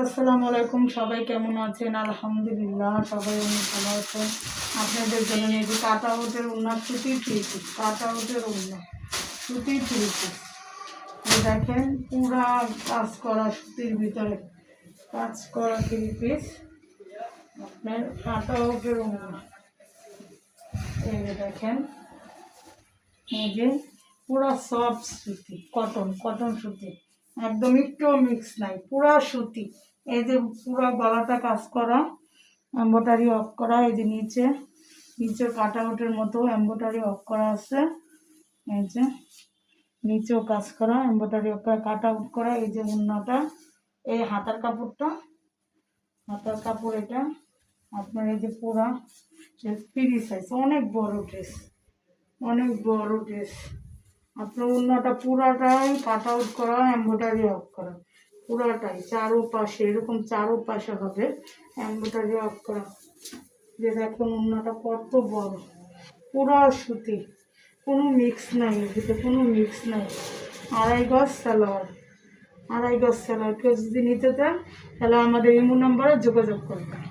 আসসালামু আলাইকুম। সবাই কেমন আছেন? আলহামদুলিল্লাহ সবাই অনেক ভালো আছেন। আপনাদের জন্য নিয়েছি কাটা উটের উন্না, সুতির থ্রি পিস, কাটা উটের উন্না, সুতির থ্রি পিস। দেখেন পুরা কাজ করা সুতির ভিতরে কাজ করা থ্রি পিস, আপনার কাটা উটের উন্না। এই যে দেখেন, এই যে পুরা সফট সুতি, কটন সুতি, একদম একটুও মিক্স নাই, পুরা সুতি। এই যে পুরা গলাটা কাজ করা, এম্ব্রয়ডারি অফ করা। এই যে নিচে কাট আউটের মতো এম্ব্রয়ডারি অফ করা আছে। এই যে নিচেও কাজ করা, এম্ব্রয়ডারি অফ করা, কাট আউট করা। এই যে উন্নাটা, এই হাতার কাপড়টা, হাতার কাপড় এটা আপনার। এই যে পুরা ফ্রি সাইজ, অনেক বড় ড্রেস, অনেক বড় ড্রেস। আপনার উন্নাটা পুরাটাই কাট আউট করা, এম্ব্রয়ডারি অফ করা, পুরাটাই চারোপাশে, এরকম চারোপাশে হবে এম্ব্রয়ডারি অফ করা। যে দেখুন উন্নাটা কত বড়, পুরা সুতি, কোনো মিক্স নাই, এদিকে কোনো মিক্স নাই। 2.5 গজ সালোয়ার, 2.5 গজ সালোয়ার। কেউ যদি নিতে চান তাহলে আমাদের ইমো নাম্বারে যোগাযোগ করবেন।